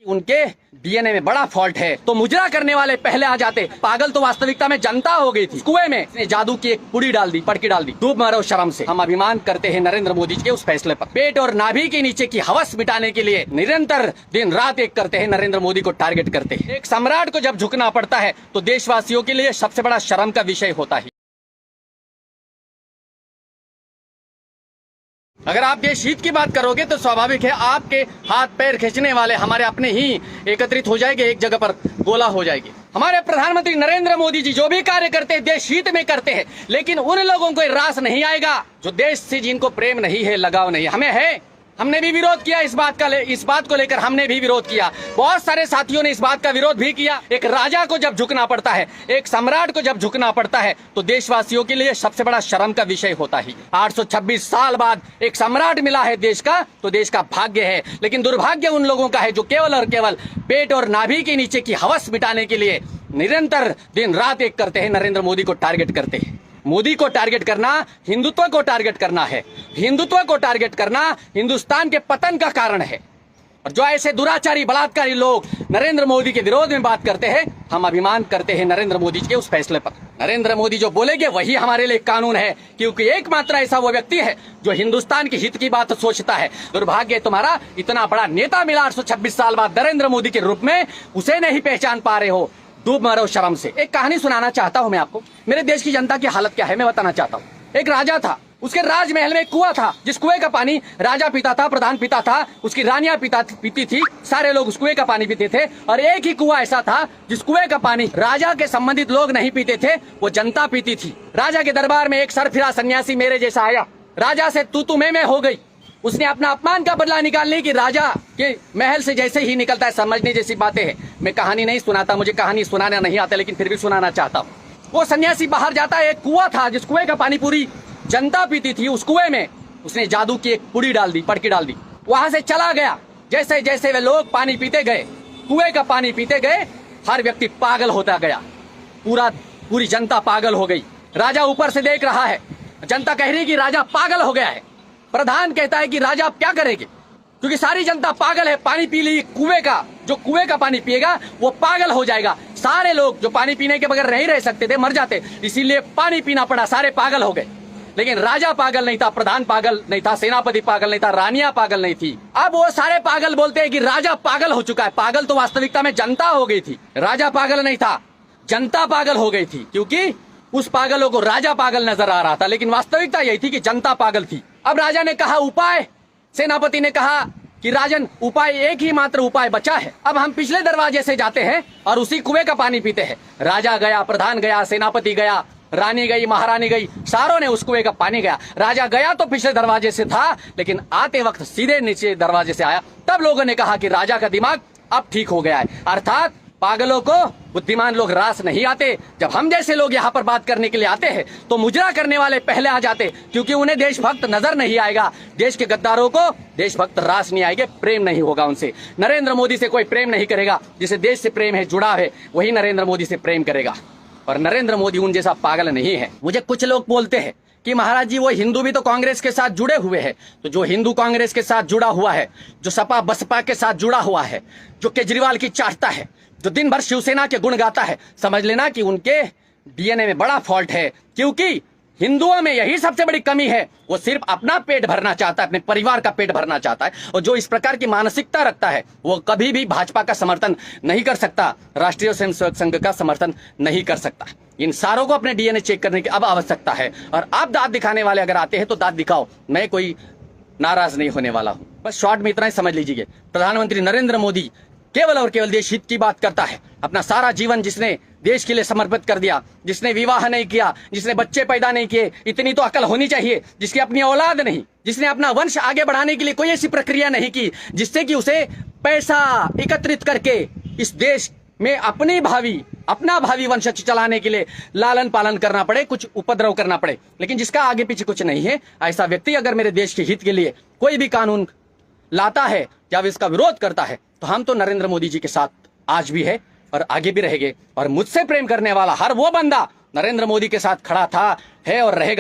उनके डीएनए में बड़ा फॉल्ट है, तो मुजरा करने वाले पहले आ जाते। पागल तो वास्तविकता में जनता हो गई थी। कुएं में इसने जादू की एक पुड़ी डाल दी, पटकी डाल दी। डूब मरो शर्म से। हम अभिमान करते हैं नरेंद्र मोदी जी के उस फैसले पर। पेट और नाभि के नीचे की हवस मिटाने के लिए निरंतर दिन रात एक करते हैं, नरेंद्र मोदी को टारगेट करते हैं। एक सम्राट को जब झुकना पड़ता है तो देशवासियों के लिए सबसे बड़ा शर्म का विषय होता है। अगर आप देशहित की बात करोगे तो स्वाभाविक है आपके हाथ पैर खींचने वाले हमारे अपने ही एकत्रित हो जाएंगे, एक जगह पर गोला हो जाएगी। हमारे प्रधानमंत्री नरेंद्र मोदी जी जो भी कार्य करते हैं देशहित में करते हैं, लेकिन उन लोगों को रास नहीं आएगा जो देश से जिनको प्रेम नहीं है, लगाव नहीं है। हमें है, हमने भी विरोध किया इस बात को लेकर हमने भी विरोध किया। बहुत सारे साथियों ने इस बात का विरोध भी किया। एक राजा को जब झुकना पड़ता है, एक सम्राट को जब झुकना पड़ता है तो देशवासियों के लिए सबसे बड़ा शर्म का विषय होता है। 826 साल बाद एक सम्राट मिला है देश का, तो देश का भाग्य है। लेकिन दुर्भाग्य उन लोगों का है जो केवल और केवल पेट और नाभि के नीचे की हवस मिटाने के लिए निरंतर दिन रात एक करते हैं, नरेंद्र मोदी को टारगेट करते हैं। मोदी को टारगेट करना हिंदुत्व को टारगेट करना है। हिंदुत्व को टारगेट करना हिंदुस्तान के पतन का कारण है। और जो ऐसे दुराचारी बलात्कारी लोग नरेंद्र मोदी के विरोध में बात करते हैं, हम अभिमान करते हैं नरेंद्र मोदी के उस फैसले पर। नरेंद्र मोदी जो बोलेंगे वही हमारे लिए कानून है, क्योंकि एकमात्र ऐसा वो व्यक्ति है जो हिंदुस्तान की हित की बात सोचता है। दुर्भाग्य तुम्हारा, इतना बड़ा नेता मिला 826 साल बाद नरेंद्र मोदी के रूप में, उसे नहीं पहचान पा रहे हो। डूब मरो शर्म से। एक कहानी सुनाना चाहता हूं मैं आपको। मेरे देश की जनता की हालत क्या है मैं बताना चाहता हूं। एक राजा था, उसके राजमहल में एक कुआं था, जिस कुएं का पानी राजा पीता था, प्रधान पीता था, उसकी रानियां पीती थी, सारे लोग उस कुएं का पानी पीते थे। और एक ही कुआं ऐसा था जिस कुएं का पानी राजा के संबंधित लोग नहीं पीते थे, वो जनता पीती थी। राजा के दरबार में एक सरफिरा सन्यासी मेरे जैसा आया, राजा से तू मैं हो गई। उसने अपना अपमान का बदला निकालने की राजा के महल से जैसे ही निकलता है, समझने जैसी बातें हैं। मैं कहानी नहीं सुनाता, मुझे कहानी सुनाना नहीं आता, लेकिन फिर भी सुनाना चाहता हूँ। वो सन्यासी बाहर जाता है, एक कुआं था जिस कुएं का पानी पूरी जनता पीती थी। उस कुएं में उसने जादू की एक पुड़ी डाल दी, पटकी डाल दी। वहां से चला गया। जैसे जैसे वे लोग पानी पीते गए, कुएं का पानी पीते गए, हर व्यक्ति पागल होता गया। पूरी जनता पागल हो गई। राजा ऊपर से देख रहा है, जनता कह रही है कि राजा पागल हो गया है। प्रधान कहता है कि राजा आप क्या करेंगे, क्योंकि सारी जनता पागल है। पानी पी ली कुएं का, जो कुएं का पानी पिएगा वो पागल हो जाएगा। सारे लोग जो पानी पीने के बगैर नहीं रह सकते थे, मर जाते, इसीलिए पानी पीना पड़ा, सारे पागल हो गए। लेकिन राजा पागल नहीं था, प्रधान पागल नहीं था, सेनापति पागल नहीं था, रानियां पागल नहीं थी। अब वो सारे पागल बोलते हैं कि राजा पागल हो चुका है। पागल तो वास्तविकता में जनता हो गई थी। राजा पागल नहीं था, जनता पागल हो गई थी, क्योंकि उस पागलों को राजा पागल नजर आ रहा था, लेकिन वास्तविकता यही थी कि जनता पागल थी। अब राजा ने कहा उपाय, सेनापति ने कहा कि राजन उपाय, एक ही मात्र उपाय बचा है। अब हम पिछले दरवाजे से जाते हैं और उसी कुएं का पानी पीते हैं। राजा गया, प्रधान गया, सेनापति गया, रानी गई, महारानी गई, सारों ने उस कुएं का पानी गया। राजा गया तो पिछले दरवाजे से था, लेकिन आते वक्त सीधे नीचे दरवाजे से आया। तब लोगों ने कहा कि राजा का दिमाग अब ठीक हो गया है। अर्थात पागलों को बुद्धिमान लोग रास नहीं आते। जब हम जैसे लोग यहाँ पर बात करने के लिए आते हैं तो मुजरा करने वाले पहले आ जाते, क्योंकि उन्हें देशभक्त नजर नहीं आएगा। देश के गद्दारों को देशभक्त रास नहीं आएंगे, प्रेम नहीं होगा उनसे। नरेंद्र मोदी से कोई प्रेम नहीं करेगा। जिसे देश से प्रेम है, जुड़ा है, वही नरेंद्र मोदी से प्रेम करेगा। और नरेंद्र मोदी उन जैसा पागल नहीं है। मुझे कुछ लोग बोलते हैं कि महाराज जी वो हिंदू भी तो कांग्रेस के साथ जुड़े हुए हैं। तो जो हिंदू कांग्रेस के साथ जुड़ा हुआ है, जो सपा बसपा के साथ जुड़ा हुआ है, जो केजरीवाल की चाटता है, जो दिन भर शिवसेना के गुण गाता है, समझ लेना कि उनके डीएनए में बड़ा फॉल्ट है। क्योंकि हिंदुओं में यही सबसे बड़ी कमी है, वो सिर्फ अपना पेट भरना चाहता है, अपने परिवार का पेट भरना चाहता है। और जो इस प्रकार की मानसिकता रखता है वो कभी भी भाजपा का समर्थन नहीं कर सकता, राष्ट्रीय स्वयंसेवक संघ का समर्थन नहीं कर सकता। इन सारों को अपने डीएनए चेक करने की अब आवश्यकता है। और आप दांत दिखाने वाले अगर आते हैं तो दांत दिखाओ, मैं कोई नाराज नहीं होने वाला हूं। बस शॉर्ट में इतना ही समझ लीजिए। प्रधानमंत्री नरेंद्र मोदी केवल और केवल देश हित की बात करता है। अपना सारा जीवन जिसने देश के लिए समर्पित कर दिया, जिसने विवाह नहीं किया, जिसने बच्चे पैदा नहीं किए, इतनी तो अकल होनी चाहिए, जिसकी अपनी औलाद नहीं, जिसने अपना वंश आगे बढ़ाने के लिए कोई ऐसी प्रक्रिया नहीं की जिससे कि उसे पैसा एकत्रित करके इस देश में अपना भावी वंश चलाने के लिए लालन पालन करना पड़े, कुछ उपद्रव करना पड़े। लेकिन जिसका आगे पीछे कुछ नहीं है, ऐसा व्यक्ति अगर मेरे देश के हित के लिए कोई भी कानून लाता है या इसका विरोध करता है, तो हम तो नरेंद्र मोदी जी के साथ आज भी है और आगे भी रहेंगे। और मुझसे प्रेम करने वाला हर वो बंदा नरेंद्र मोदी के साथ खड़ा था, है और रहेगा।